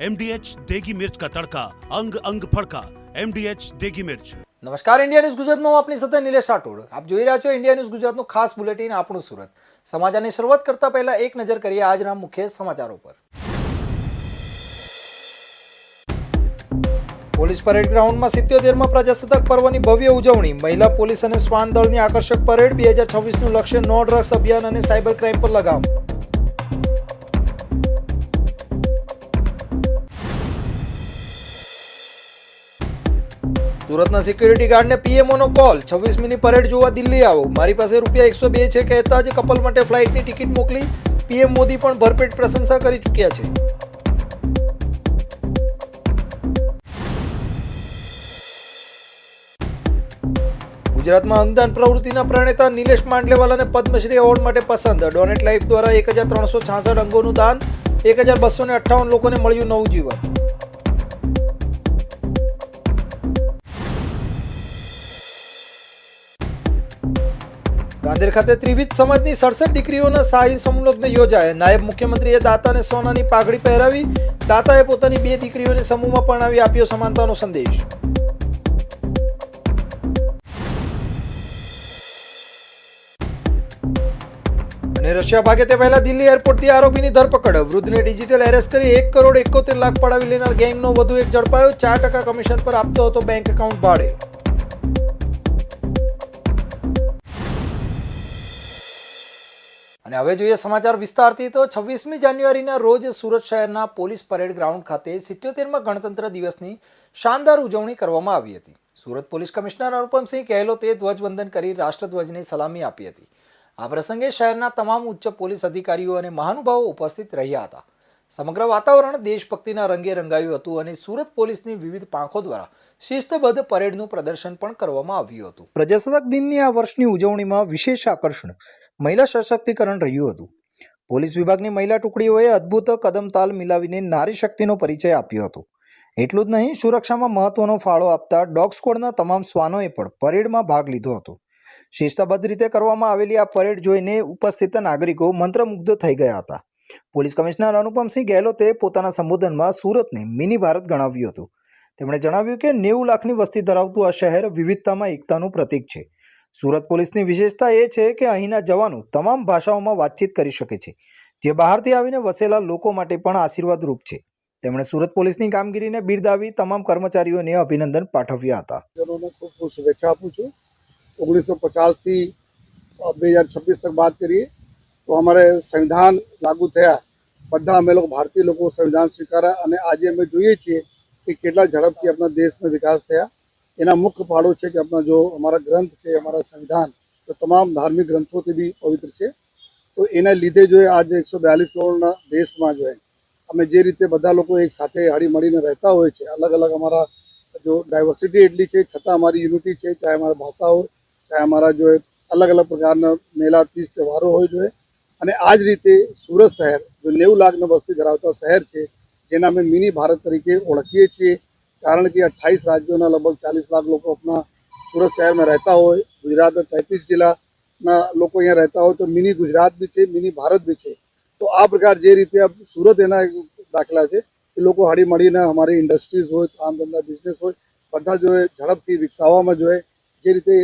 MDH देगी मिर्च का तड़का, अंग अंग फड़का। MDH देगी मिर्च। નમસ્કાર, ઇન્ડિયા ન્યૂઝ ગુજરાતમાં હું આપની સાથે નિલેશ રાઠોડ. આપ જોઈ રહ્યા છો ઇન્ડિયા ન્યૂઝ ગુજરાતનું ખાસ બુલેટિન આપણું સુરત. સમાચારની શરૂઆત કરતા પહેલા એક નજર કરીએ આજના મુખ્ય સમાચારો પર. પોલીસ પરેડ ગ્રાઉન્ડમાં 77માં પ્રજાસત્તાક પર્વની ભવ્ય ઉજવણી. મહિલા પોલીસ અને શ્વાન દળની આકર્ષક પરેડ. 2026નું લક્ષ્ય નો ડ્રગ્સ અભિયાન અને સાયબર ક્રાઇમ પર લગામ. સુરતના સિક્યુરિટી ગાર્ડને પીએમઓનો કોલ. 26મીની પરેડ જોવા દિલ્હી આવો. મારી પાસે ₹102 છે કહેતા જ કપલ માટે ફ્લાઇટની ટિકિટ મોકલી. પીએમ મોદી પણ ભરપેટ પ્રશંસા કરી ચૂક્યા છે. ગુજરાતમાં અંગદાન પ્રવૃત્તિના પ્રણેતા નિલેશ માંડલેવાલાને પદ્મશ્રી એવોર્ડ માટે પસંદ. ડોનેટ લાઈફ દ્વારા 1366 અંગોનું દાન. 1258 લોકોને મળ્યું નવું જીવન. ગાંધીર ખાતે ત્રિવિધ સમાજની 67 દીકરીઓના શાહી સમૂહલગ્ન યોજાયા. નાયબ મુખ્યમંત્રીએ દાતાને સોનાની પાઘડી પહેરાવી. દાતાએ પોતાની 2 દીકરીઓને સમૂહમાં પરણાવી આપ્યો સમાનતાનો સંદેશ. અને રશિયા ભાગે તે પહેલા દિલ્હી એરપોર્ટથી આરોપીની ધરપકડ. વૃદ્ધને ડિજિટલ એરેસ્ટ કરી 1 કરોડ 71 લાખ પડાવી લેનાર ગેંગનો વધુ એક ઝડપાયો. 4% કમિશન પર આપતો હતો બેંક એકાઉન્ટ ભાડે. અને હવે જોઈએ સમાચાર વિસ્તારથી. તો 26મી જાન્યુઆરીના રોજ સુરત શહેરના પોલીસ પરેડ ગ્રાઉન્ડ ખાતે 77માં ગણતંત્ર દિવસની શાનદાર ઉજવણી કરવામાં આવી હતી. સુરત પોલીસ કમિશનર અનુપમસિંહ ગેહલોતે ધ્વજવંદન કરી રાષ્ટ્રધ્વજને સલામી આપી હતી. આ પ્રસંગે શહેરના તમામ ઉચ્ચ પોલીસ અધિકારીઓ અને મહાનુભાવો ઉપસ્થિત રહ્યા હતા. સમગ્ર વાતાવરણ દેશભક્તિના રંગે રંગાયું હતું અને સુરત પોલીસની વિવિધ પાંખો દ્વારા શિસ્તબદ્ધ પરેડનું પ્રદર્શન પણ કરવામાં આવ્યું હતું. પ્રજાસત્તાક દિનની આ વર્ષની ઉજવણીમાં વિશેષ આકર્ષણ મહિલા સશક્તિકરણ રહ્યું હતું. પોલીસ વિભાગની મહિલા ટુકડીઓએ અદ્ભુત કદમતાલ મિલાવીને નારી શક્તિનો પરિચય આપ્યો હતો. એટલું જ નહીં, સુરક્ષામાં મહત્વનો ફાળો આપતા ડોગ સ્ક્વોડના તમામ શ્વાનોએ પણ પરેડમાં ભાગ લીધો હતો. શિસ્તબદ્ધ રીતે કરવામાં આવેલી આ પરેડ જોઈને ઉપસ્થિત નાગરિકો મંત્રમુગ્ધ થઈ ગયા હતા. પોલીસ કમિશનર અનુપમસિંહ ગેહલોતે પોતાના સંબોધનમાં સુરતને મિની ભારત ગણાવ્યું હતું. તેમણે જણાવ્યું કે 90 લાખની વસ્તી ધરાવતું આ શહેર વિવિધતામાં એકતાનું પ્રતીક છે. સુરત પોલીસની વિશેષતા એ છે કે અહીંના જવાનો તમામ ભાષાઓમાં વાતચીત કરી શકે છે, જે બહારથી આવીને વસેલા લોકો માટે પણ આશીર્વાદરૂપ છે. તેમણે સુરત પોલીસની કામગીરીને બિરદાવી તમામ કર્મચારીઓને અભિનંદન પાઠવ્યા હતા. ખૂબ ખૂબ શુભેચ્છા આપું છું. 1950થી 2026 તક વાત કરીએ તો અમારે સંવિધાન લાગુ થયા. બધા અમે લોકો ભારતીય લોકો સંવિધાન સ્વીકાર્યા અને આજે અમે જોઈએ છીએ કે કેટલા ઝડપથી આપણા દેશનો વિકાસ થયા. એના મુખ્ય ફાળો છે કે આપણા જો અમારા ગ્રંથ છે, અમારા સંવિધાન, તો તમામ ધાર્મિક ગ્રંથોથી બી પવિત્ર છે. તો એના લીધે જો આજે 142 કરોડના દેશમાં જો અમે જે રીતે બધા લોકો એક સાથે હળી મળીને રહેતા હોય છે, અલગ અલગ અમારા જો ડાયવર્સિટી એટલી છે છતાં અમારી યુનિટી છે. ચાહે અમારા ભાષા હોય, ચાહે અમારા જો અલગ અલગ પ્રકારના મેળા 30 તહેવારો હોય જોઈએ. અને આ જ રીતે સુરત શહેર જો 90 લાખની વસ્તી ધરાવતા શહેર છે, જેના અમે મિની ભારત તરીકે ઓળખીએ છીએ. કારણ કે 28 રાજ્યોના લગભગ 40 લાખ લોકો આપણા સુરત શહેરમાં રહેતા હોય. ગુજરાતના 33 જિલ્લાના લોકો અહીંયા રહેતા હોય, તો મિની ગુજરાત બી છે, મિની ભારત બી છે. તો આ પ્રકાર જે રીતે સુરત એના દાખલા છે કે લોકો હળી મળીને અમારી ઇન્ડસ્ટ્રીઝ હોય, કામ ધંધા બિઝનેસ હોય, બધા જો ઝડપથી વિકસાવવામાં જો જે રીતે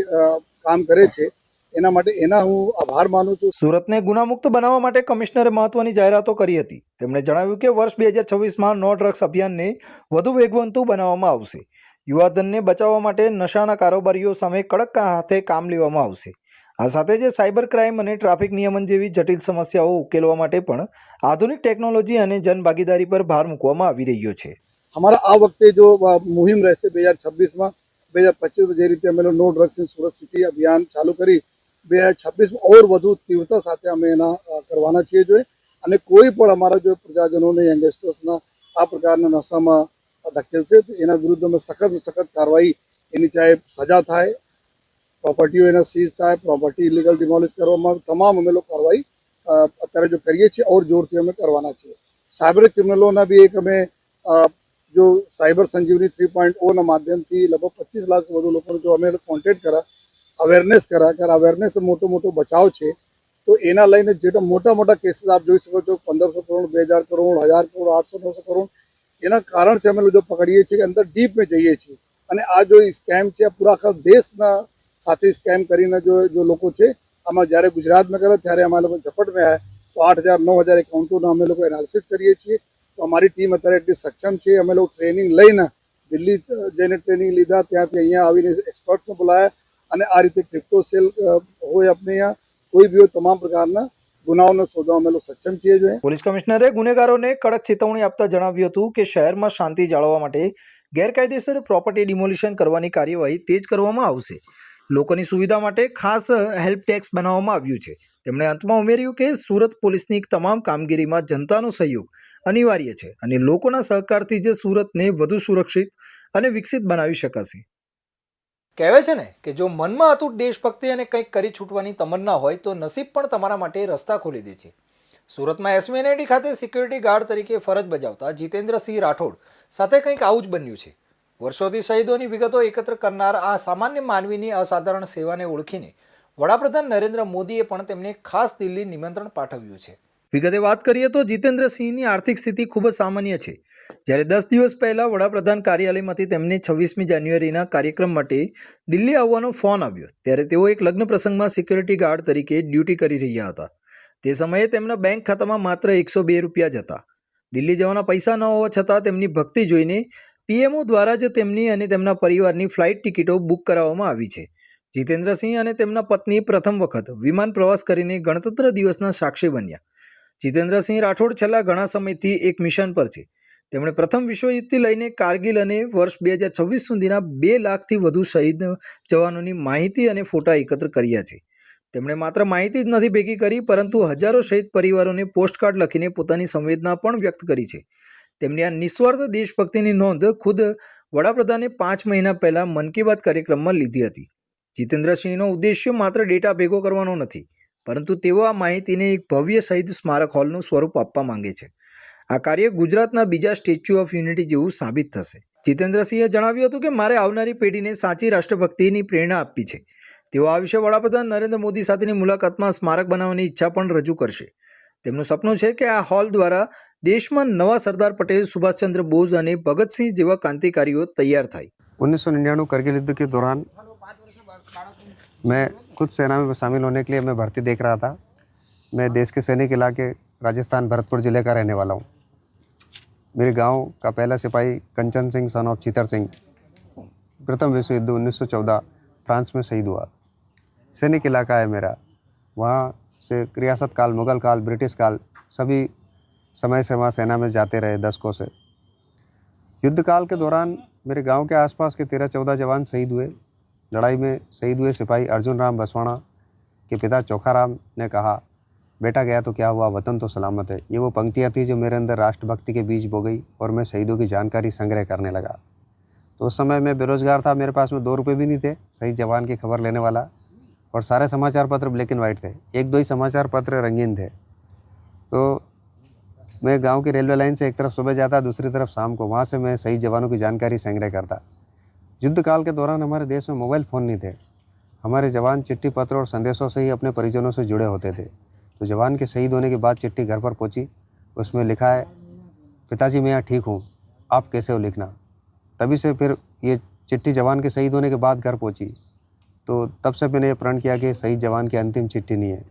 કામ કરે છે, એના માટે એના હું આભાર માનું છું. સુરતને ગુનામુક્ત બનાવવા માટે કમિશનરે મહત્વની જાહેરાતો કરી હતી. તેમણે જણાવ્યું કે વર્ષ 2026માં નો ડ્રગ્સ અભિયાનને વધુ વેગવંતું બનાવવામાં આવશે. યુવાધનને બચાવવા માટે નશાના કારોબારીઓ સામે કડક હાથે કામ લેવામાં આવશે. આ સાથે જ સાયબર ક્રાઇમ અને ટ્રાફિક નિયમન જેવી જટિલ સમસ્યાઓ ઉકેલવા માટે પણ આધુનિક ટેકનોલોજી અને જનભાગીદારી પર ભાર મૂકવામાં આવી રહ્યો છે. અમારા આ વખતે જો મુહિમ રહેશે 2026માં 2025 જે રીતે અમે no drugs in Surat city અભિયાન ચાલુ કરી, 2026માં ઓર વધુ તીવ્રતા સાથે અમે એના કરવાના છીએ જોઈએ. અને કોઈ પણ અમારા જો પ્રજાજનોને યંગસ્ટર્સના આ પ્રકારના નશામાં ધકેલશે તો એના વિરુદ્ધ અમે સખત કાર્યવાહી, એની ચાહે સજા થાય, પ્રોપર્ટીઓ એના સીઝ થાય, પ્રોપર્ટી ઇલીગલ ડિમોલિશ કરવામાં, તમામ અમે લોકો કાર્યવાહી અત્યારે જો કરીએ છીએ ઓર જોરથી અમે કરવાના છીએ. સાયબર ક્રિમિનલોના બી એક અમે જો સાયબર સંજીવની 3.0ના માધ્યમથી લગભગ 25 લાખ વધુ લોકોને જો અમે કોન્ટેક્ટ કર્યા, અવેરનેસ કર્યા, કારણ અવેરનેસ મોટો બચાવ છે. તો એના લઈને જેટલા મોટા કેસીસ આપ જોઈ શકો છો, 1500 કરોડ, 2000 કરોડ, 1000 કરોડ, 800 900 કરોડ, એના કારણથી અમે લોકો પકડીએ છીએ કે અંદર ડીપમાં જઈએ છીએ અને આ જો સ્કેમ છે પૂરા આખા દેશના સાથે સ્કેમ કરીને જો લોકો છે આમાં જ્યારે ગુજરાતમાં કર્યો ત્યારે અમે લોકો ઝપટમાં આવ્યા તો 8,000 9,000 એકાઉન્ટોનો અમે લોકો એનાલિસિસ કરીએ છીએ તો અમારી ટીમ અત્યારે એટલી સક્ષમ છે અમે લોકો ટ્રેનિંગ લઈને દિલ્હી જઈને ટ્રેનિંગ લીધા ત્યાંથી અહીંયા આવીને એક્સપર્ટ્સને બોલાયા અને આ રીતે ક્રિપ્ટો સેલ હોય આપણે અહીંયા કોઈ બી હોય તમામ પ્રકારના ગુનાઓનો શોધવા અમે લોકો સક્ષમ છીએ જોઈએ. પોલીસ કમિશનરે ગુનેગારોને કડક ચેતવણી આપતા જણાવ્યું હતું કે શહેરમાં શાંતિ જાળવવા માટે ગેરકાયદેસર પ્રોપર્ટી ડિમોલિશન કરવાની કાર્યવાહી તેજ કરવામાં આવશે. લોકોની સુવિધા માટે ખાસ હેલ્પ ડેસ્ક બનાવવામાં આવ્યું છે. તેમણે અંતમાં ઉમેર્યું કે સુરત પોલીસની તમામ કામગીરીમાં જનતાનો સહયોગ અનિવાર્ય છે અને લોકોના સહકારથી જ સુરતને વધુ સુરક્ષિત અને વિકસિત બનાવી શકાશે. કહેવાય છે ને કે જો મનમાં અતૂટ દેશભક્તિ અને કંઈક કરી છૂટવાની તમન્ના હોય તો નસીબ પણ તમારા માટે રસ્તા ખોલી દે છે. સુરતમાં એસવીએનઆઈટી ખાતે સિક્યુરિટી ગાર્ડ તરીકે ફરજ બજાવતા જીતેન્દ્રસિંહ રાઠોડ સાથે કંઈક આવું જ બન્યું છે. વર્ષોથી શહીદોની વિગતો એકત્ર કરનાર આ સામાન્ય માનવીની અસાધારણ સેવાને ઓળખીને વડાપ્રધાન નરેન્દ્ર મોદીએ પણ તેમને ખાસ દિલ્હી નિમંત્રણ પાઠવ્યું છે. વિગતે વાત કરીએ તો જીતેન્દ્રસિંહની આર્થિક સ્થિતિ ખૂબ જ સામાન્ય છે. જ્યારે 10 દિવસ પહેલા વડાપ્રધાન કાર્યાલયમાંથી તેમને 26મી જાન્યુઆરીના કાર્યક્રમ માટે દિલ્હી આવવાનો ફોન આવ્યો ત્યારે તેઓ એક લગ્ન પ્રસંગમાં સિક્યુરિટી ગાર્ડ તરીકે ડ્યુટી કરી રહ્યા હતા. તે સમયે તેમના બેંક ખાતામાં માત્ર 102 રૂપિયા જ હતા. દિલ્હી જવાના પૈસા ન હોવા છતાં તેમની ભક્તિ જોઈને પીએમઓ દ્વારા જ તેમની અને તેમના પરિવારની ફ્લાઇટ ટિકિટો બુક કરાવવામાં આવી છે. જીતેન્દ્રસિંહ અને તેમના પત્ની પ્રથમ વખત વિમાન પ્રવાસ કરીને ગણતંત્ર દિવસના સાક્ષી બન્યા. જીતેન્દ્રસિંહ રાઠોડ છેલ્લા ઘણા સમયથી એક મિશન પર છે. તેમણે પ્રથમ વિશ્વયુદ્ધથી લઈને કારગિલ અને વર્ષ 2026 સુધીના 2 લાખથી વધુ શહીદ જવાનોની માહિતી અને ફોટા એકત્ર કર્યા છે. તેમણે માત્ર માહિતી જ નથી ભેગી કરી પરંતુ હજારો શહીદ પરિવારોને પોસ્ટકાર્ડ લખીને પોતાની સંવેદના પણ વ્યક્ત કરી છે. તેમની આ નિસ્વાર્થ દેશભક્તિની નોંધ ખુદ વડાપ્રધાને 5 મહિના પહેલા મન કી બાત કાર્યક્રમમાં લીધી હતી. જીતેન્દ્રસિંહનો ઉદ્દેશ્ય માત્ર ડેટા ભેગો કરવાનો નથી પરંતુ તેઓ આ માહિતીને એક ભવ્ય શહીદ સ્મારક હોલનું સ્વરૂપ આપવા માંગે છે. આ કાર્ય ગુજરાતના બીજા સ્ટેચ્યુ ઓફ યુનિટી જેવું સાબિત થશે. જીતેન્દ્રસિંહે જણાવ્યું હતું કે મારે આવનારી પેઢીને સાચી રાષ્ટ્રભક્તિની પ્રેરણા આપવી છે. તેઓ આ વિશે વડાપ્રધાન નરેન્દ્ર મોદી સાથેની મુલાકાતમાં સ્મારક બનાવવાની ઈચ્છા પણ રજૂ કરશે. તેમનું સપનું છે કે આ હોલ દ્વારા દેશમાં નવા સરદાર પટેલ, સુભાષચંદ્ર બોઝ અને ભગતસિંહ જેવા ક્રાંતિકારીઓ તૈયાર થાય. 1999 करगिल युद्ध के दौरान मैं खुद सेना में शामिल होने के लिए मैं भर्ती देख रहा था. मैं देश के सैनिक इलाके राजस्थान भरतपुर ज़िले का रहने वाला हूँ. मेरे गांव का पहला सिपाही कंचन सिंह सन ऑफ चीतर सिंह प्रथम विश्व युद्ध 1914 फ्रांस में शहीद हुआ. सैनिक इलाका है मेरा. वहाँ से रियासत काल, मुग़ल काल, ब्रिटिश काल सभी समय से वहाँ सेना में जाते रहे दशकों से. युद्ध काल के दौरान मेरे गांव के आसपास के 13-14 जवान शहीद हुए. लड़ाई में शहीद हुए सिपाही अर्जुन राम बसवाणा के पिता चोखाराम ने कहा, बेटा गया तो क्या हुआ, वतन तो सलामत है. ये वो पंक्तियाँ थी जो मेरे अंदर राष्ट्रभक्ति के बीज बो गई और मैं शहीदों की जानकारी संग्रह करने लगा. तो उस समय मैं बेरोजगार था, मेरे पास में 2 रुपये भी नहीं थे. शहीद जवान की खबर लेने वाला और सारे समाचार पत्र ब्लैक एंड वाइट थे. 1-2 ही समाचार पत्र रंगीन थे. तो मैं गांव की रेलवे लाइन से एक तरफ सुबह जाता, दूसरी तरफ शाम को. वहाँ से मैं शहीद जवानों की जानकारी संग्रह करता. युद्ध काल के दौरान हमारे देश में मोबाइल फ़ोन नहीं थे. हमारे जवान चिट्ठी पत्र और संदेशों से ही अपने परिजनों से जुड़े होते थे. तो जवान के शहीद होने के बाद चिट्ठी घर पर पहुंची. उसमें लिखा है, पिताजी मैं यहाँ ठीक हूँ, आप कैसे हो, लिखना. तभी से फिर ये चिट्ठी जवान के शहीद होने के बाद घर पहुंची. तो तब से मैंने ये प्रण किया कि शहीद जवान की अंतिम चिट्ठी नहीं है,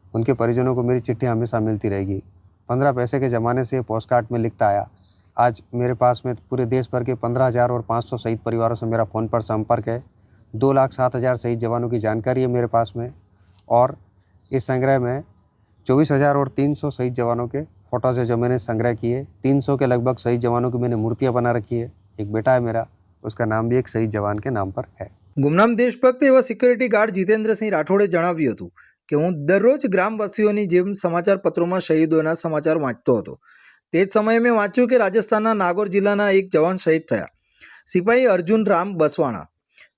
उनके परिजनों को मेरी चिट्ठी हमेशा मिलती रहेगी. 15 पैसे के ज़माने से पोस्ट कार्ड में लिखता आया. आज मेरे पास में पूरे देश भर के 15,500 शहीद परिवारों से मेरा फ़ोन पर संपर्क है. 2,07,000 शहीद जवानों की जानकारी है मेरे पास में. और इस संग्रह में 24,300 शहीद जवानों के फ़ोटोज़ है जो मैंने संग्रह किए. 300 के लगभग शहीद जवानों की मैंने मूर्तियाँ बना रखी है. एक बेटा है मेरा, उसका नाम भी एक शहीद जवान के नाम पर है. ગુમનામ દેશભક્ત એવા સિક્યુરિટી ગાર્ડ જીતેન્દ્રસિંહ રાઠોડે જણાવ્યું હતું કે હું દરરોજ ગ્રામવાસીઓની જેમ સમાચાર પત્રોમાં શહીદોના સમાચાર વાંચતો હતો. તે જ સમયે મેં વાંચ્યું કે રાજસ્થાનના નાગોર જિલ્લાના એક જવાન શહીદ થયા, સિપાહી અર્જુન રામ બસવાણા.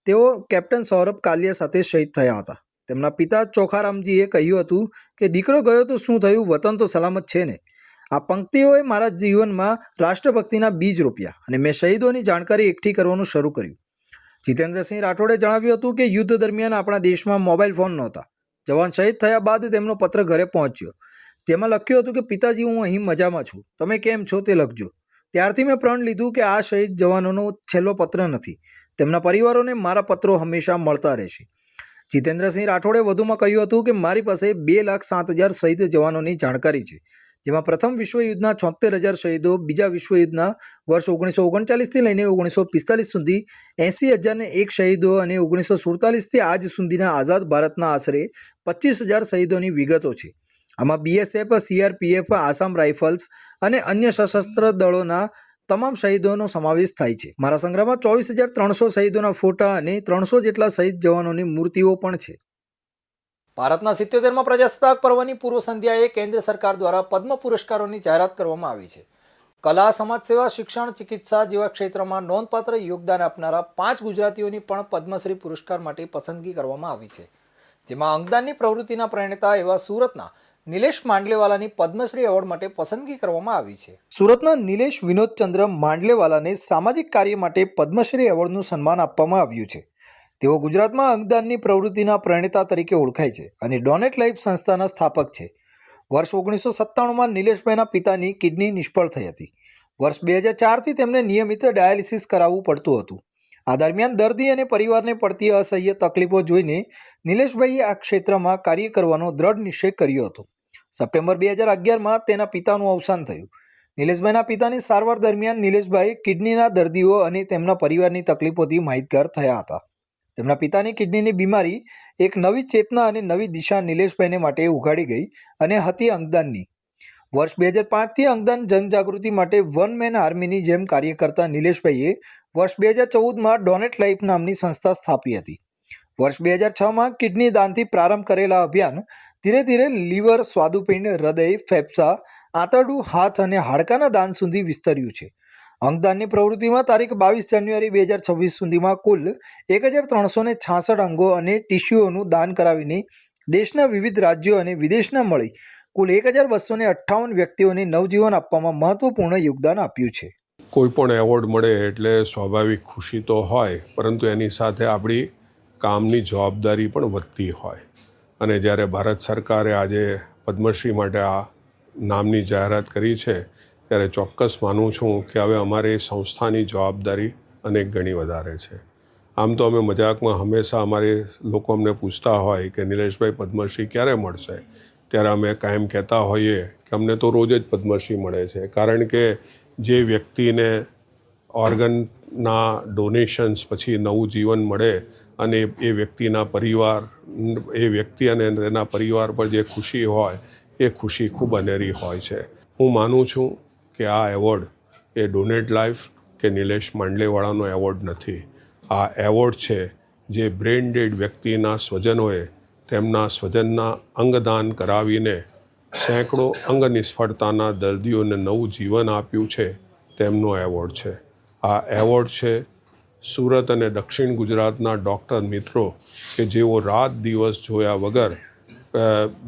તેઓ કેપ્ટન સૌરભ કાલિયા સાથે શહીદ થયા હતા. તેમના પિતા ચોખારામજીએ કહ્યું હતું કે દીકરો ગયો તો શું થયું, વતન તો સલામત છે ને. આ પંક્તિઓએ મારા જીવનમાં રાષ્ટ્રભક્તિના બીજ રોપ્યા અને મેં શહીદોની જાણકારી એકઠી કરવાનું શરૂ કર્યું. જીતેન્દ્રસિંહ રાઠોડે જણાવ્યું હતું કે યુદ્ધ દરમિયાન આપણા દેશમાં મોબાઈલ ફોન નહોતા. જવાન શહીદ થયા બાદ તેમનો પત્ર ઘરે પહોંચ્યો. તેમાં લખ્યું હતું કે પિતાજી હું અહીં મજામાં છું, તમે કેમ છો તે લખજો. ત્યારથી મેં પ્રણ લીધું કે આ શહીદ જવાનોનો છેલ્લો પત્ર નથી. તેમના પરિવારોને મારા પત્રો હંમેશા મળતા રહેશે. જીતેન્દ્રસિંહ રાઠોડે વધુમાં કહ્યું હતું કે મારી પાસે 2,07,000 શહીદ જવાનોની જાણકારી છે, જેમાં પ્રથમ વિશ્વયુદ્ધના 76,000 શહીદો, બીજા વિશ્વયુદ્ધના વર્ષ 1939થી લઈને 1945 સુધી 80,001 શહીદો અને 1947થી આજ સુધીના આઝાદ ભારતના આશરે 25,000 શહીદોની વિગતો છે. આમાં BSF, CRPF, આસામ રાઇફલ્સ અને અન્ય સશસ્ત્ર દળોના તમામ શહીદોનો સમાવેશ થાય છે. મારા સંગ્રહમાં 24,300 શહીદોના ફોટા અને 300 જેટલા શહીદ જવાનોની મૂર્તિઓ પણ છે. ભારતના 77માં પ્રજાસત્તાક પર્વની પૂર્વ સંધ્યાએ કેન્દ્ર સરકાર દ્વારા પદ્મ પુરસ્કારોની જાહેરાત કરવામાં આવી છે. કલા, સમાજસેવા, શિક્ષણ, ચિકિત્સા જેવા ક્ષેત્રમાં નોંધપાત્ર યોગદાન આપનારા 5 ગુજરાતીઓની પણ પદ્મશ્રી પુરસ્કાર માટે પસંદગી કરવામાં આવી છે, જેમાં અંગદાનની પ્રવૃત્તિના પ્રણેતા એવા સુરતના નિલેશ માંડલેવાલાની પદ્મશ્રી એવોર્ડ માટે પસંદગી કરવામાં આવી છે. સુરતના નિલેશ વિનોદચંદ્ર માંડલેવાલાને સામાજિક કાર્ય માટે પદ્મશ્રી એવોર્ડનું સન્માન આપવામાં આવ્યું છે. તેઓ ગુજરાતમાં અંગદાનની પ્રવૃત્તિના પ્રણેતા તરીકે ઓળખાય છે અને ડોનેટ લાઈફ સંસ્થાના સ્થાપક છે. વર્ષ 1997માં નિલેશભાઈના પિતાની કિડની નિષ્ફળ થઈ હતી. વર્ષ 2004થી તેમને નિયમિત ડાયાલિસિસ કરાવવું પડતું હતું. આ દરમિયાન દર્દી અને પરિવારને પડતી અસહ્ય તકલીફો જોઈને નિલેશભાઈએ આ ક્ષેત્રમાં કાર્ય કરવાનો દ્રઢ નિશ્ચય કર્યો હતો. સપ્ટેમ્બર 2011માં તેના પિતાનું અવસાન થયું. નિલેશભાઈના પિતાની સારવાર દરમિયાન નિલેશભાઈ કિડનીના દર્દીઓ અને તેમના પરિવારની તકલીફોથી માહિતગાર થયા હતા. તેમના પિતાની કિડનીની બીમારી એક નવી ચેતના અને નવી દિશા નિલેશભાઈને માટે ઉઘાડી ગઈ અને હતી અંગદાનની. વર્ષ 2005થી અંગદાન જનજાગૃતિ માટે વન મેન આર્મીની જેમ કાર્ય કરતા નિલેશભાઈએ વર્ષ 2014માં ડોનેટ લાઈફ નામની સંસ્થા સ્થાપી હતી. વર્ષ 2006માં કિડની દાનથી પ્રારંભ કરેલા અભિયાન ધીરે ધીરે લીવર, સ્વાદુપિંડ, હૃદય, ફેફસા, આંતરડું, હાથ અને હાડકાના દાન સુધી વિસ્તર્યું છે. અંગદાનની પ્રવૃત્તિમાં તારીખ 22 જાન્યુઆરી 2026 સુધીમાં કુલ 1,366 અંગો અને ટિશ્યુઓનું દાન કરાવીને દેશના વિવિધ રાજ્યો અને વિદેશના મળી કુલ 1,258 વ્યક્તિઓને નવજીવન આપવામાં મહત્વપૂર્ણ યોગદાન આપ્યું છે. કોઈ પણ એવોર્ડ મળે એટલે સ્વાભાવિક ખુશી તો હોય, પરંતુ એની સાથે આપણી કામની જવાબદારી પણ વધતી હોય. અને જ્યારે ભારત સરકારે આજે પદ્મશ્રી માટે આ નામની જાહેરાત કરી છે, ત્યારે ચોક્કસ માનું છું કે હવે અમારી સંસ્થાની જવાબદારી અનેક ગણી વધારે છે. આમ તો અમે મજાકમાં હંમેશા અમારે લોકો અમને પૂછતા હોય કે નિલેશભાઈ પદ્મશ્રી ક્યારે મળશે, ત્યારે અમે કાયમ કહેતા હોઈએ કે અમને તો રોજ જ પદ્મશ્રી મળે છે. કારણ કે જે વ્યક્તિને ઓર્ગનના ડોનેશન્સ પછી નવું જીવન મળે અને એ વ્યક્તિના પરિવાર, એ વ્યક્તિ અને તેના પરિવાર પર જે ખુશી હોય એ ખુશી ખૂબ અનેરી હોય છે. હું માનું છું કે આ એવોર્ડ એ ડોનેટ લાઈફ કે નિલેશ માંડલેવાળાનો એવોર્ડ નથી. આ એવોર્ડ છે જે બ્રેઇન ડેડ વ્યક્તિના સ્વજનોએ તેમના સ્વજનના અંગદાન કરાવીને સેંકડો અંગ નિષ્ફળતાના દર્દીઓને નવું જીવન આપ્યું છે, તેમનો એવોર્ડ છે. આ એવોર્ડ છે સુરત અને દક્ષિણ ગુજરાતના ડૉક્ટર મિત્રો કે જેઓ રાત દિવસ જોયા વગર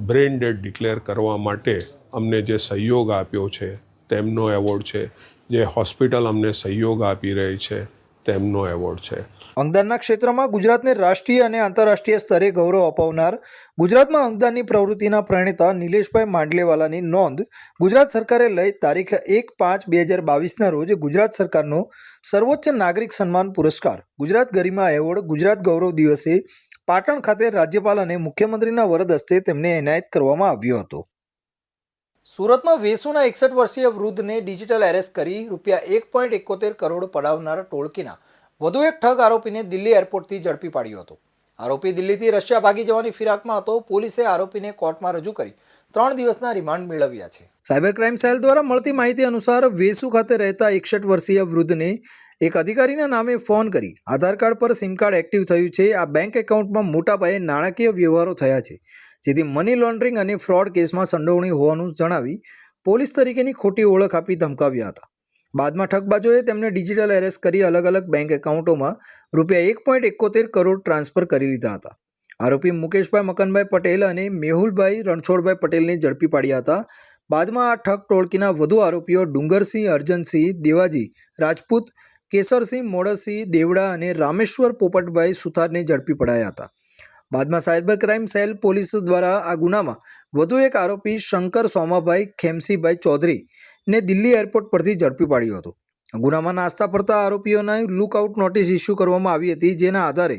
બ્રેઇન ડેડ ડિક્લેર કરવા માટે અમને જે સહયોગ આપ્યો છે તેમનો એવોર્ડ છે. જે હોસ્પિટલ અમને સહયોગ આપી રહી છે તેમનો એવોર્ડ છે. અંગદાનના ક્ષેત્રમાં ગુજરાતને રાષ્ટ્રીય અને આંતરરાષ્ટ્રીય સ્તરે ગૌરવ અપાવનાર ગુજરાતમાં અંગદાનની પ્રવૃત્તિના પ્રણેતા નિલેશભાઈ માંડલેવાલાની નોંધ ગુજરાત સરકારે લઈ તારીખ 1/5/2022ના રોજ ગુજરાત સરકારનો સર્વોચ્ચ નાગરિક સન્માન પુરસ્કાર ગુજરાત ગરિમા એવોર્ડ ગુજરાત ગૌરવ દિવસે પાટણ ખાતે રાજ્યપાલ અને મુખ્યમંત્રીના વરદ હસ્તે તેમને એનાયત કરવામાં આવ્યો હતો. સુરતમાં વેસુના 61 વર્ષીય વૃદ્ધને ડિજિટલ એરેસ્ટ કરી ₹1.71 કરોડ પડાવનાર ટોળકીના વધુ એક ઠગ આરોપીને દિલ્હી એરપોર્ટથી ઝડપી પાડ્યો હતો. આરોપી દિલ્હીથી રશિયા ભાગી જવાની ફિરાકમાં હતો. પોલીસે આરોપીને કોર્ટમાં રજૂ કરી 3 દિવસના રિમાન્ડ મેળવ્યા છે. સાયબર ક્રાઇમ સેલ દ્વારા મળતી માહિતી અનુસાર વેસુ ખાતે રહેતા 61 વર્ષીય વૃદ્ધને એક અધિકારીના નામે ફોન કરી આધાર કાર્ડ પર સિમ કાર્ડ એક્ટિવ થયું છે, આ બેંક એકાઉન્ટમાં મોટા પાયે નાણાકીય વ્યવહારો થયા છે, જેથી મની લોન્ડરિંગ અને ફ્રોડ કેસમાં સંડોવણી હોવાનું જણાવી પોલીસ તરીકેની ખોટી ઓળખ આપી ધમકાવ્યા હતા. બાદમાં ઠગબાજોએ તેમને ડિજિટલ એરેસ્ટ કરી અલગ અલગ બેંક એકાઉન્ટોમાં ₹1.71 કરોડ ટ્રાન્સફર કરી લીધા હતા. આરોપી મુકેશભાઈ મકનભાઈ પટેલ અને મેહુલભાઈ રણછોડભાઈ પટેલને ઝડપી પાડ્યા હતા. બાદમાં આ ઠગ ટોળકીના વધુ આરોપીઓ ડુંગરસિંહ અર્જનસિંહ, દેવાજી રાજપૂત, કેસરસિંહ મોડસિંહ દેવડા અને રામેશ્વર પોપટભાઈ સુથારને ઝડપી પડાયા હતા. બાદમાં સાયબર ક્રાઇમ સેલ પોલીસ દ્વારા આ ગુનામાં વધુ એક આરોપી શંકર સોમાભાઈ ખેમસીભાઈ ચૌધરી ને દિલ્હી એરપોર્ટ પરથી ઝડપી પાડ્યો હતો. આ ગુનામાં નાસ્તા ફરતા આરોપીઓને લુકઆઉટ નોટિસ ઇસ્યુ કરવામાં આવી હતી, જેના આધારે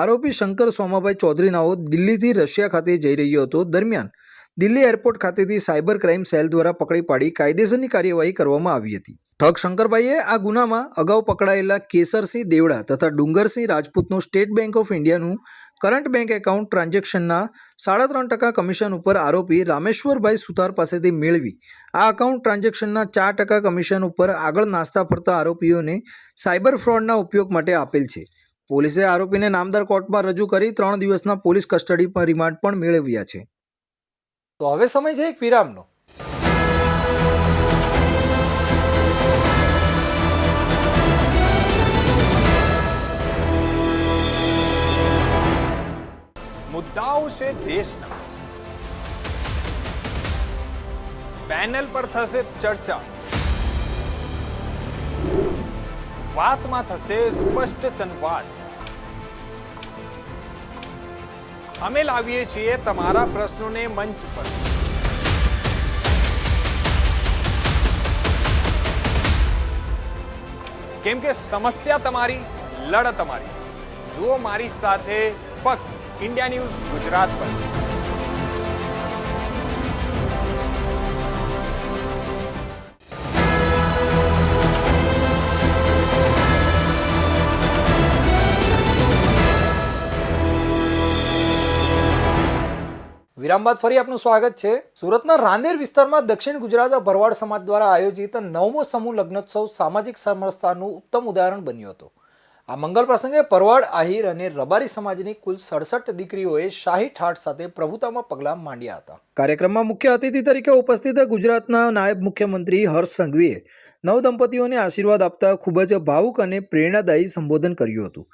આરોપી શંકર સોમાભાઈ ચૌધરી નાઓ દિલ્હીથી રશિયા ખાતે જઈ રહ્યો હતો. દરમિયાન દિલ્હી એરપોર્ટ ખાતેથી સાયબર ક્રાઇમ સેલ દ્વારા પકડી પાડી કાયદેસરની કાર્યવાહી કરવામાં આવી હતી. ઠગ શંકરભાઈએ આ ગુનામાં અગાઉ પકડાયેલા કેસરસિંહ દેવડા તથા ડુંગરસિંહ રાજપૂતનું સ્ટેટ બેંક ઓફ ઇન્ડિયાનું કરંટ બેંક એકાઉન્ટ ટ્રાન્ઝેક્શનના 3.5% કમિશન ઉપર આરોપી રામેશ્વરભાઈ સુતાર પાસેથી મેળવી આ અકાઉન્ટ ટ્રાન્ઝેક્શનના 4% કમિશન ઉપર આગળ નાસ્તા ફરતા આરોપીઓને સાયબર ફ્રોડના ઉપયોગ માટે આપેલ છે. પોલીસે આરોપીને નામદાર કોર્ટમાં રજૂ કરી 3 દિવસના પોલીસ કસ્ટડી પર રિમાન્ડ પણ મેળવ્યા છે. તો હવે સમય છે એક વિરામનો. મુદ્દાઓ છે દેશના, પેનલ પર થશે ચર્ચા, વાતમાં થશે સ્પષ્ટ સંવાદ. અમે લાવીએ છીએ તમારા પ્રશ્નોને મંચ પર. કેમ કે સમસ્યા તમારી, લડત અમારી. જુઓ મારી સાથે ફક્ત इंडिया न्यूज गुजरात पर. વિરામ બાદ ફરી આપનું સ્વાગત છે. સુરતના રાંદેર વિસ્તારમાં દક્ષિણ ગુજરાત ભરવાડ સમાજ દ્વારા આયોજિત 9મો સમૂહ લગ્નોત્સવ સામાજિક સમરસતાનું ઉત્તમ ઉદાહરણ બન્યો હતો. આ મંગલ પ્રસંગે પરવાડ, આહિર અને રબારી સમાજની કુલ 67 દીકરીઓએ શાહી ઠાઠ સાથે પ્રભુતામાં પગલાં માંડ્યા હતા. કાર્યક્રમમાં મુખ્ય અતિથિ તરીકે ઉપસ્થિત ગુજરાતના નાયબ મુખ્યમંત્રી હર્ષ સંઘવીએ નવદંપતીઓને આશીર્વાદ આપતા ખૂબ જ ભાવુક અને પ્રેરણાદાયી સંબોધન કર્યું હતું.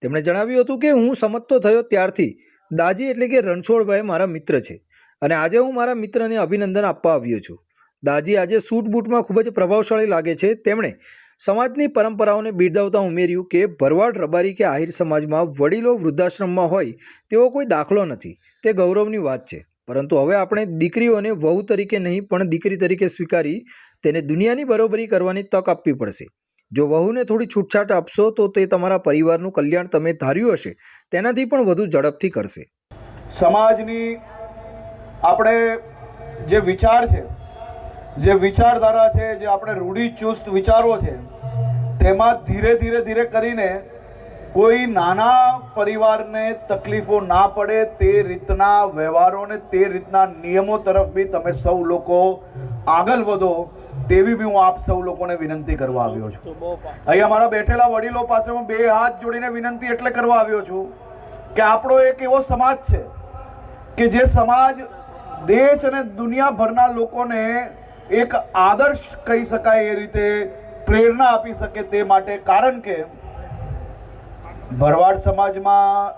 તેમણે જણાવ્યું હતું કે હું સમજતો થયો ત્યારથી દાજી એટલે કે રણછોડભાઈ મારા મિત્ર છે અને આજે હું મારા મિત્રને અભિનંદન આપવા આવ્યો છું. દાજી આજે સૂટ બૂટમાં ખૂબ જ પ્રભાવશાળી લાગે છે. તેમણે સમાજની પરંપરાઓને બિરદાવતા ઉમેર્યું કે ભરવાડ, રબારી કે આહિર સમાજમાં વડીલો વૃદ્ધાશ્રમમાં હોય તેવો કોઈ દાખલો નથી. તે ગૌરવની વાત છે. પરંતુ હવે આપણે દીકરીઓને વહુ તરીકે નહીં પણ દીકરી તરીકે સ્વીકારી તેને દુનિયાની બરોબરી કરવાની તક આપવી પડશે. જો વહુને થોડી છૂટછાટ આપશો તો તે તમારા પરિવારનું કલ્યાણ તમે ધાર્યું હશે તેનાથી પણ વધુ ઝડપથી કરશે. સમાજની આપણે જે વિચાર છે, જે વિચારધારા છે, જે આપણે રૂઢિચુસ્ત વિચારો છે, તેમાં ધીરે ધીરે કરીને કોઈ નાના પરિવારને તકલીફો ના પડે તે રીતના વ્યવહારોને, તે રીતના નિયમો તરફ બી તમે સૌ લોકો આગળ વધો તેવી બી હું આપ સૌ લોકોને વિનંતી કરવા આવ્યો છું. અહીંયા મારા બેઠેલા વડીલો પાસે હું 2 હાથ જોડીને વિનંતી એટલે કરવા આવ્યો છું કે આપણો એક એવો સમાજ છે કે જે સમાજ દેશ અને દુનિયાભરના લોકોને એક આદર્શ કહી શકાય એ રીતે પ્રેરણા આપી શકે તે માટે. કારણ કે ભરવાડ સમાજમાં,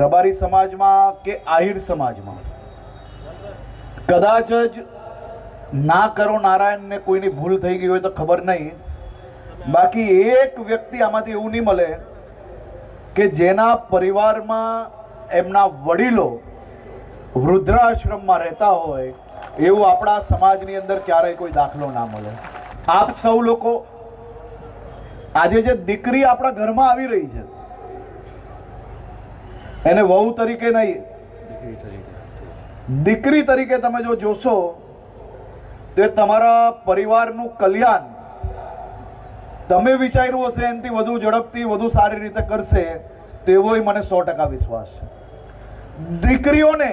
રબારી સમાજમાં કે આહિર સમાજમાં કદાચ જ ના કરો નારાયણને કોઈની ભૂલ થઈ ગઈ હોય તો ખબર નહીં, બાકી એક વ્યક્તિ આમાંથી એવું નહીં મળે કે જેના પરિવારમાં એમના વડીલો વૃદ્ધાશ્રમમાં રહેતા હોય એવું આપણા સમાજની અંદર ક્યારેય કોઈ દાખલો ના મળે. આપ સૌ લોકો આજે જે દીકરી આપણા ઘરમાં આવી રહી છે એને વહુ તરીકે નહીં, દીકરી તરીકે તમે જો જોશો તો તમારા પરિવારનું કલ્યાણ તમે વિચાર્યું હશે એનાથી વધુ ઝડપથી, વધુ સારી રીતે કરશે તેવો મને 100% વિશ્વાસ છે. દીકરીઓને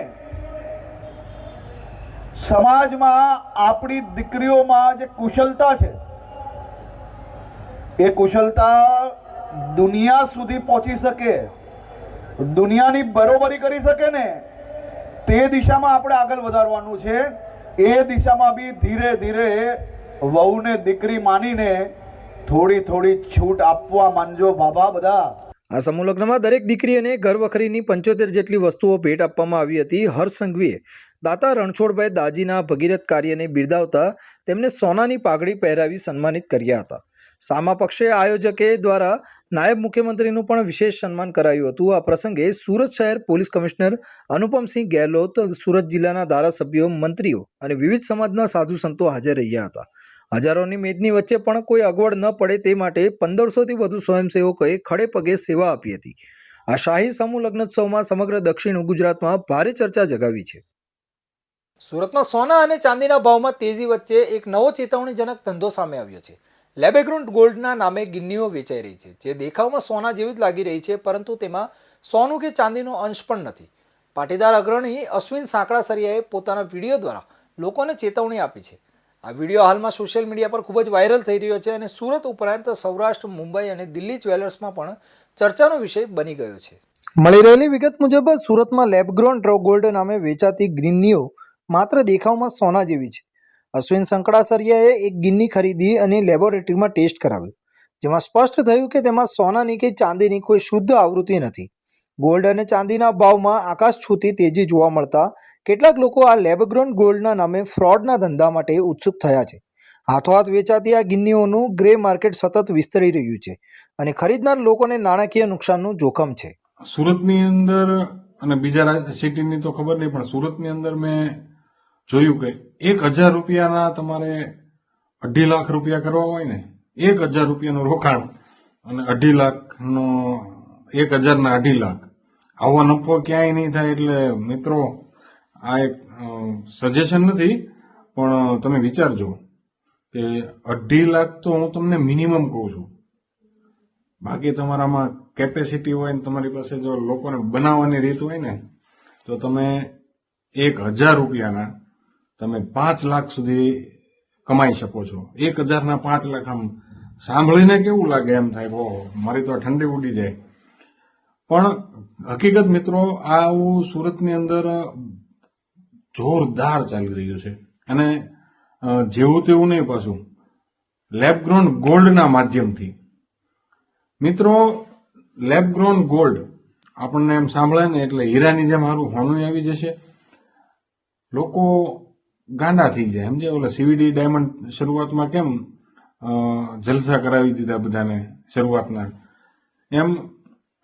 સમાજમાં, આપણી દીકરીઓમાં જે કુશળતા છે એ કુશળતા દુનિયા સુધી પહોંચી શકે, દુનિયાની બરોબરી કરી શકે ને તે દિશામાં આપણે આગળ વધારવાનું છે. એ દિશામાં બી ધીરે ધીરે વહુને દીકરી માનીને થોડી છૂટ આપવા માંડજો બાબા બધા. આ સમૂહ લગ્નમાં દરેક દીકરીને ઘર વખરીની 75 જેટલી વસ્તુઓ ભેટ આપવામાં આવી હતી. હર્ષ સંઘવીએ દાતા રણછોડભાઈ દાજીના ભગીરથ કાર્યને બિરદાવતા તેમને સોનાની પાઘડી પહેરાવી સન્માનિત કર્યા હતા. સામા પક્ષે આયોજકે દ્વારા નાયબ મુખ્યમંત્રીનું પણ વિશેષ સન્માન કરાયું હતું. આ પ્રસંગે સુરત શહેર પોલીસ કમિશનર અનુપમસિંહ ગેહલોત, સુરત જિલ્લાના ધારાસભ્યો, મંત્રીઓ અને વિવિધ સમાજના સાધુ સંતો હાજર રહ્યા હતા. હજારોની મેદની વચ્ચે પણ કોઈ અગવડ ન પડે તે માટે 1500થી વધુ સ્વયંસેવકોએ ખડે પગે સેવા આપી હતી. આ શાહી સમૂહ લગ્નોત્સવમાં સમગ્ર દક્ષિણ ગુજરાતમાં ભારે ચર્ચા જગાવી છે. સુરતમાં સોના અને ચાંદીના ભાવમાં તેજી વચ્ચે એક નવો ચેતવણીજનક ધંધો સામે આવ્યો છે. લેબગ્રોન ગોલ્ડના નામે ગિન્નીઓ વેચાઈ રહી છે, જે દેખાવમાં સોના જેવી જ લાગી રહી છે, પરંતુ તેમાં સોનું કે ચાંદીનો અંશ પણ નથી. પાટીદાર અગ્રણી અશ્વિન સાંકળાસરિયાએ પોતાના વિડીયો દ્વારા લોકોને ચેતવણી આપી છે. આ વિડીયો હાલમાં સોશિયલ મીડિયા પર ખૂબ જ વાયરલ થઈ રહ્યો છે અને સુરત ઉપરાંત સૌરાષ્ટ્ર, મુંબઈ અને દિલ્હી જ્વેલર્સમાં પણ ચર્ચાનો વિષય બની ગયો છે. મળી રહેલી વિગત મુજબ સુરતમાં લેબગ્રોન ગોલ્ડ નામે વેચાતી ગિન્નીઓ માત્ર દેખાવમાં સોના જેવી છે. અશ્વિન સંકળાસરિયાએ એક ગિન્ની ખરીદી અને લેબોરેટરીમાં ટેસ્ટ કરાવ્યું, જેમાં સ્પષ્ટ થયું કે તેમાં સોનાની કે ચાંદીની કોઈ શુદ્ધ આવૃત્તિ નથી. ગોલ્ડ અને ચાંદીના ભાવમાં આકાશ છૂતી તેજી જોવા મળતા કેટલાક લોકો આ લેબગ્રોન ગોલ્ડના નામે ફ્રોડના ધંધા માટે ઉત્સુક થયા છે. હાથોહાથ વેચાતી આ ગિન્નીઓનું ગ્રે માર્કેટ સતત વિસ્તરી રહ્યું છે અને ખરીદનાર લોકોને નાણાકીય નુકસાનનું જોખમ છે. સુરતની અંદર અને બીજા સિટીની તો ખબર નહીં, પણ સુરતની અંદર મેં જોયું કે 1000 રૂપિયાના તમારે 2.5 લાખ રૂપિયા કરવા હોય ને, 1000 રૂપિયાનું રોકાણ અને 2.5 લાખનો 1000 ના 2.5 લાખ, આવો નફો ક્યાંય નહીં થાય. એટલે મિત્રો, આ એક સજેશન નથી, પણ તમે વિચારજો કે 2.5 લાખ તો હું તમને મિનિમમ કહું છું. બાકી તમારામાં કેપેસિટી હોય ને તમારી પાસે જો લોકોને બનાવવાની રીત હોય ને, તો તમે 1000 રૂપિયાના તમે 5 લાખ સુધી કમાઈ શકો છો. 1000 ના 5 લાખ આમ સાંભળીને કેવું લાગે, એમ થાય ઓહો, મારી તો ઠંડી ઉડી જાય. પણ હકીકત મિત્રો, આવું સુરતની અંદર જોરદાર ચાલી રહ્યું છે અને જેવું તેવું નહીં, પાછું લેબગ્રોન ગોલ્ડના માધ્યમથી. મિત્રો, લેબગ્રોન ગોલ્ડ આપણને એમ સાંભળે ને એટલે હીરાની જેમ મારું હોનું આવી જશે, લોકો ગાંડા થઈ જાય. સમજે ઓલા સીવીડી ડાયમંડ શરૂઆતમાં કેમ જલસા કરાવી દીધા બધાને શરૂઆતના, એમ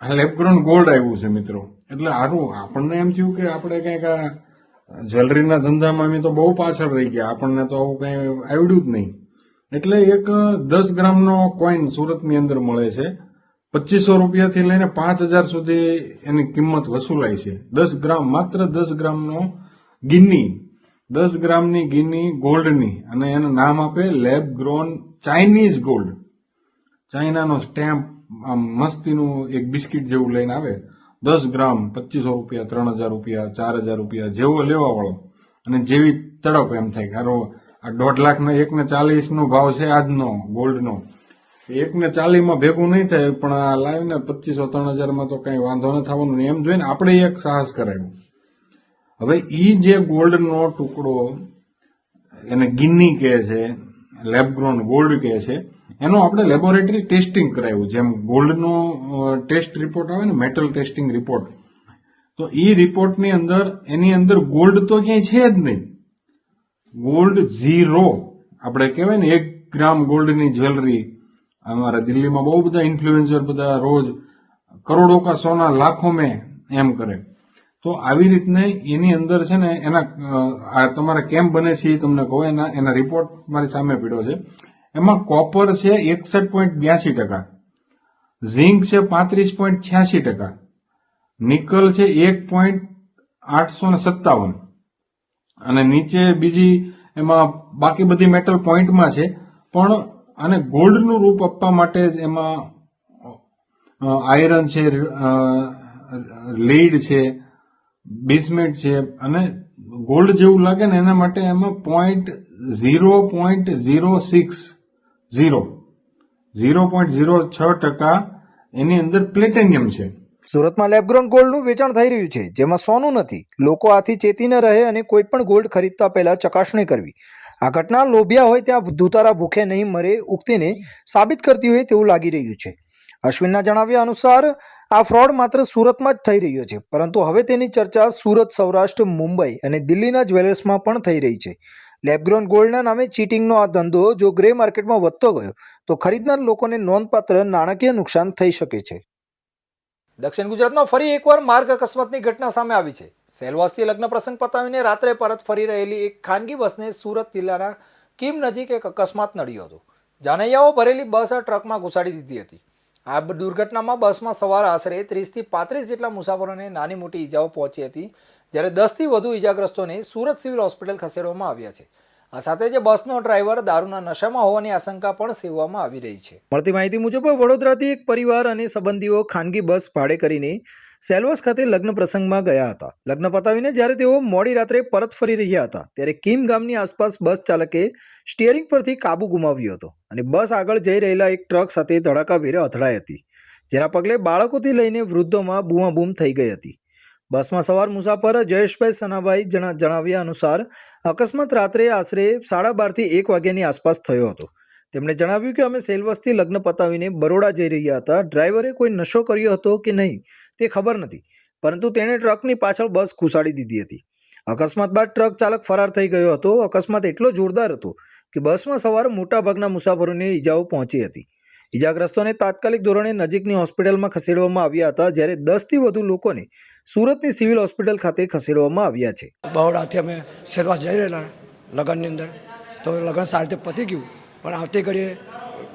લેબગ્રોન ગોલ્ડ આવ્યું છે મિત્રો. એટલે સારું, આપણને એમ થયું કે આપણે કંઈક જ્વેલરીના ધંધામાં અમે તો બહુ પાછળ રહી ગયા, આપણને તો આવું કંઈ આવડ્યું જ નહીં. એટલે એક 10 ગ્રામનો કોઈન સુરતની અંદર મળે છે, 2500 રૂપિયાથી લઈને 5000 સુધી એની કિંમત વસૂલાય છે. 10 ગ્રામ, માત્ર 10 ગ્રામનો ગિન્ની, 10 ગ્રામની ગિન્ની ગોલ્ડની, અને એનું નામ આપે લેબગ્રોન ચાઇનીઝ ગોલ્ડ. ચાઇનાનો સ્ટેમ્પ મસ્તીનું એક બિસ્કિટ જેવું લઈને આવે. 10 ગ્રામ 2500 રૂપિયા, 3000 રૂપિયા, 4000 રૂપિયા, જેવો લેવા વાળો અને જેવી તડપ, એમ થાય કારો આ 1.5 લાખનો 1.40 નો ભાવ છે આજનો ગોલ્ડનો. 1.40 માં ભેગું નહીં થાય, પણ આ લાઈવ ને 2500-3000 માં તો કઈ વાંધો ન થવાનું. એમ જોઈને આપણે એક સાહસ કરાયું. હવે ઈ જે ગોલ્ડનો ટુકડો એને ગિન્ની કહે છે, લેબગ્રોન ગોલ્ડ કહે છે, એનો આપણે લેબોરેટરી ટેસ્ટિંગ કરાવ્યું. જેમ ગોલ્ડનો ટેસ્ટ રિપોર્ટ આવે ને, મેટલ ટેસ્ટિંગ રિપોર્ટ, તો ઈ રિપોર્ટની અંદર એની અંદર ગોલ્ડ તો ક્યાંય છે જ નહીં. Gold zero. આપણે કહેવાય ને 1 ગ્રામ ગોલ્ડની જ્વેલરી, અમારા દિલ્હીમાં બહુ બધા ઇન્ફ્લુએન્સર બધા રોજ કરોડો કા સોના લાખો મેં એમ કરે. તો આવી રીતને એની અંદર છે ને, એના તમારે કેમ બને છે એ તમને કહો. એના રિપોર્ટ મારી સામે પડ્યો છે. એમાં કોપર છે 61.82%, ઝિંક છે 35.86%, નિકલ છે 1.857, અને નીચે બીજી એમાં બાકી બધી મેટલ પોઈન્ટમાં છે. પણ આને ગોલ્ડનું રૂપ આપવા માટે જ એમાં આયરન છે, લીડ છે, બિસ્મેટ છે, અને ગોલ્ડ જેવું લાગે ને એના માટે એમાં 0.06% એની અંદર પ્લેટિનિયમ છે. સુરતમાં લેબગ્રોન ગોલ્ડનું વેચાણ થઈ રહ્યું છે, જેમાં સોનું નથી. લોકો આથી ચેતી ન રહે અને કોઈ પણ ગોલ્ડ ખરીદતા પહેલા ચકાસણી કરવી. આ ઘટના લોભિયા હોય ત્યાં ધુતારા ભૂખે નહીં મરે ઉક્તિને સાબિત કરતી હોય તેવું લાગી રહ્યું છે. અશ્વિનના જણાવ્યા અનુસાર આ ફ્રોડ માત્ર સુરતમાં જ થઈ રહ્યો છે, પરંતુ હવે તેની ચર્ચા સુરત, સૌરાષ્ટ્ર, મુંબઈ અને દિલ્હીના જ્વેલર્સમાં પણ થઈ રહી છે. લેબગ્રોન ગોલ્ડના નામે ચીટિંગનો આ ધંધો જો ગ્રે માર્કેટમાં વધતો ગયો તો ખરીદનાર લોકોને નોંધપાત્ર નાણાકીય નુકસાન થઈ શકે છે. દક્ષિણ ગુજરાતમાં ફરી એકવાર માર્ગ અકસ્માતની ઘટના સામે આવી છે. સેલવાસથી લગ્ન પ્રસંગ પતાવીને રાત્રે પરત ફરી રહેલી એક ખાનગી બસને સુરત જિલ્લાના કીમ નજીક એક અકસ્માત નડ્યો હતો. જાનૈયાઓ ભરેલી બસ આ ટ્રકમાં ઘુસાડી દીધી હતી. આ દુર્ઘટનામાં બસમાં સવાર આશરે 30 થી 35 જેટલા મુસાફરોને નાની મોટી ઈજાઓ પહોંચી હતી, જ્યારે 10 થી વધુ ઈજાગ્રસ્તોને સુરત સિવિલ હોસ્પિટલ ખસેડવામાં આવ્યા છે. આ સાથે જ બસનો ડ્રાઈવર દારૂના નશામાં હોવાની આશંકા પણ સેવવામાં આવી રહી છે. મળતી માહિતી મુજબ વડોદરાથી એક પરિવાર અને સંબંધીઓ ખાનગી બસ ભાડે કરીને સેલ્વસ ખાતે લગ્ન પ્રસંગમાં ગયા હતા. લગ્ન પતાવીને જ્યારે તેઓ મોડી રાત્રે પરત ફરી રહ્યા હતા ત્યારે કીમ ગામની આસપાસ બસ ચાલકે સ્ટીયરિંગ પરથી કાબુ ગુમાવ્યો હતો અને બસ આગળ જઈ રહેલા એક ટ્રક સાથે ધડાકાભેર અથડાઈ હતી, જેના પગલે બાળકોથી લઈને વૃદ્ધોમાં બૂમાબૂમ થઈ ગઈ હતી. બસમાં સવાર મુસાફર જયેશભાઈ સનાભાઈ જણાવ્યા અનુસાર અકસ્માત રાત્રે આશરે 12:30 થી 1 વાગ્યાની આસપાસ થયો હતો. તેમણે જણાવ્યું કે અમે સેલ્વસથી લગ્ન પતાવીને બરોડા જઈ રહ્યા હતા. ડ્રાઈવરે કોઈ નશો કર્યો હતો કે નહીં તે ખબર નથી, પરંતુ તેણે ટ્રકની પાછળ બસ ઘુસાડી દીધી હતી. અકસ્માત બાદ ટ્રક ચાલક ફરાર થઈ ગયો હતો. અકસ્માત એટલો જોરદાર હતો કે બસમાં સવાર મોટાભાગના મુસાફરોને ઈજાઓ પહોંચી હતી. ઈજાગ્રસ્તોને તાત્કાલિક ધોરણે નજીકની હોસ્પિટલમાં ખસેડવામાં આવ્યા હતા, જ્યારે 10 થી વધુ લોકોને સુરતની સિવિલ હોસ્પિટલ ખાતે ખસેડવામાં આવ્યા છે. બરોડાથી અમે સેલવાસ જઈ રહેલા લગ્નની અંદર, તો લગ્ન સારી રીતે પતી ગયું, પણ આવતી ઘડીએ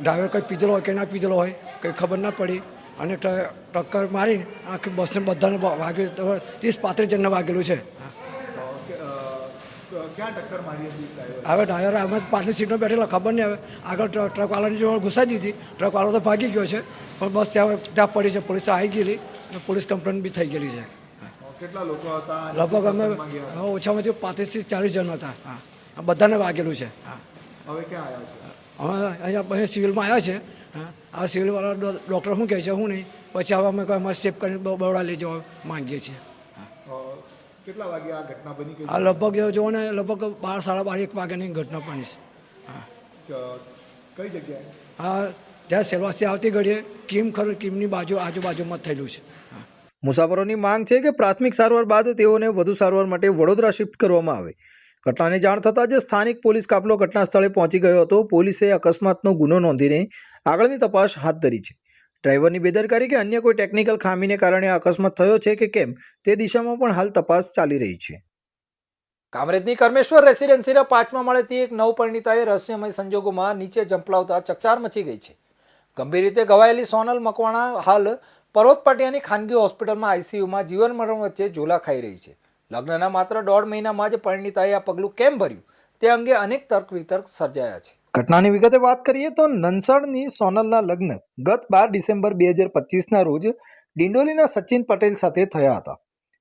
ડ્રાઈવર કંઈ પીધેલો હોય કે ના પીધેલો હોય કંઈ ખબર ના પડી અને ટક્કર મારીને આખી બસને બધાને વાગ્યું. 30-35 જણને વાગેલું છે. હવે ડ્રાઈવર આમ જ પાછલી સીટમાં બેઠેલા, ખબર નહીં. હવે આગળ ટ્રકવાળાની જોડે ઘુસાઈ દીધી. ટ્રકવાળો તો ભાગી ગયો છે, પણ બસ ત્યાં પડી છે. પોલીસ આવી ગયેલી અને પોલીસ કમ્પ્લેન બી થઈ ગયેલી છે. કેટલા લોકો હતા? લગભગ અમે ઓછામાંથી 35 થી 40 જણ હતા. હા, બધાને વાગેલું છે. હા, હવે ક્યાં આવ્યા છે? હવે અહીંયા સિવિલમાં આવ્યા છે. હા, આ સિવિલવાળા ડૉક્ટર શું કહે છે શું નહીં, પછી હવે અમે અમારે સેફ કરીને બરોડા લઈ જવા માંગીએ છીએ. કેટલા વાગે આ ઘટના બની ગઈ? આ લગભગ જુઓ ને, લગભગ 12, 12:30, 1 વાગ્યાની ઘટના બની છે. હા, કઈ જગ્યાએ? હા, ત્યાં સેલવાસથી આવતી ઘડીએ કીમ ખરું, કીમની આજુબાજુમાં થયેલું છે. મુસાફરોની માંગ છે કે પ્રાથમિક સારવાર બાદ તેઓને વધુ સારવાર માટે વડોદરા શિફ્ટ કરવામાં આવે. ઘટનાની જાણ થતાં જ સ્થાનિક પોલીસ કાફલો ઘટના સ્થળે પહોંચી ગયો હતો. પોલીસે અકસ્માતનો ગુનો નોંધીને આગળની તપાસ હાથ ધરી છે. ડ્રાઈવરની બેદરકારી કે અન્ય કોઈ ટેકનિકલ ખામીને કારણે અકસ્માત થયો છે કે કેમ તે દિશામાં પણ હાલ તપાસ ચાલી રહી છે. કામરેજની કર્મેશ્વર રેસિડેન્સીના 5મા માળેથી એક નવપરિણીતાએ રહસ્યમય સંજોગોમાં નીચે ઝંપલાવતા ચકચાર મચી ગઈ છે. ગંભીર રીતે ઘવાયેલી સોનલ મકવાણા હાલ પર્વત પાટિયાની ખાનગી હોસ્પિટલમાં આઈસીયુમાં જીવન મરણ વચ્ચે ઝોલા ખાઈ રહી છે. લગ્નના માત્ર 1.5 મહિનામાં જ પરિણીતાએ આ પગલું કેમ ભર્યું તે અંગે અનેક તર્ક વિતર્ક સર્જાયા છે. ઘટનાની વિગતે વાત કરીએ તો નનસાડની સોનલના લગ્ન ગત 12 ડિસેમ્બર 2025ના રોજ ડિંડોલીના સચિન પટેલ સાથે થયા હતા.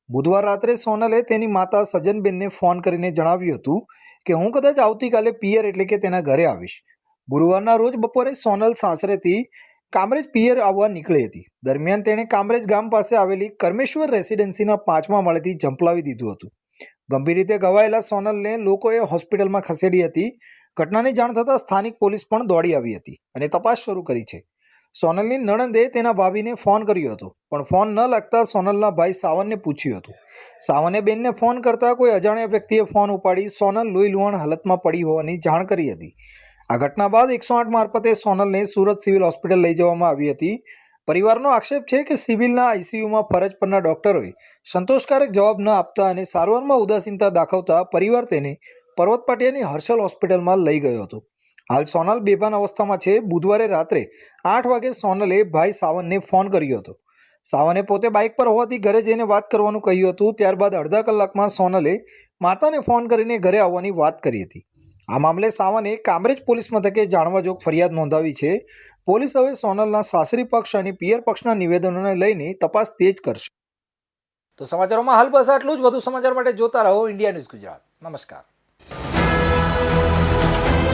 બુધવાર રાત્રે સોનલે તેની માતા સજનબેનને ફોન કરીને જણાવ્યું હતું કે હું કદાચ આવતીકાલે પિયર એટલે કે તેના ઘરે આવીશ. ગુરુવારના રોજ બપોરે સોનલ સાસરેથી કામરેજ પિયર આવવા નીકળી હતી. દરમિયાન તેણે કામરેજ ગામ પાસે આવેલી કર્મેશ્વર રેસિડેન્સીના 5મા માળેથી ઝંપલાવી દીધું હતું. ગંભીર રીતે ઘવાયેલા સોનલને લોકોએ હોસ્પિટલમાં ખસેડી હતી. ઘટનાની જાણ થતાં સ્થાનિક પોલીસ પણ દોડી આવી હતી અને તપાસ શરૂ કરી છે. સોનલની નણંદે તેના ભાભીને ફોન કર્યો હતો, પણ ફોન ન લાગતા સોનલના ભાઈ સાવનને પૂછ્યું હતું. સાવને બેનને ફોન કરતા કોઈ અજાણ્યા વ્યક્તિએ ફોન ઉપાડી સોનલ લોહી લુહાણ હાલતમાં પડી હોવાની જાણ કરી હતી. આ ઘટના બાદ 108 મારફતે સોનલને સુરત સિવિલ હોસ્પિટલ લઈ જવામાં આવી હતી. પરિવારનો આક્ષેપ છે કે સિવિલના આઈસીયુમાં ફરજ પરના ડોક્ટરોએ સંતોષકારક જવાબ ન આપતા અને સારવારમાં ઉદાસીનતા દાખવતા પરિવાર તેને પર્વત પાટિયાની હર્ષલ હોસ્પિટલમાં લઈ ગયો હતો. હાલ સોનલ બેભાન અવસ્થામાં છે. બુધવારે રાત્રે 8 વાગે સોનલે ભાઈ સાવનને ફોન કર્યો હતો. સાવને પોતે બાઇક પર હોવાથી ઘરે જઈને વાત કરવાનું કહ્યું હતું. ત્યારબાદ અડધા કલાકમાં સોનલે માતાને ફોન કરીને ઘરે આવવાની વાત કરી હતી. આ મામલે સાવને કામરેજ પોલીસ મથકે જાણવાજોગ ફરિયાદ નોંધાવી છે. પોલીસ હવે સોનલના સાસરી પક્ષ અને પિયર પક્ષના નિવેદનોને લઈને તપાસ તેજ કરશે. તો સમાચારોમાં હાલ બસ આટલું જ. વધુ સમાચાર માટે જોતા રહો ઇન્ડિયા ન્યૂઝ ગુજરાત. નમસ્કાર.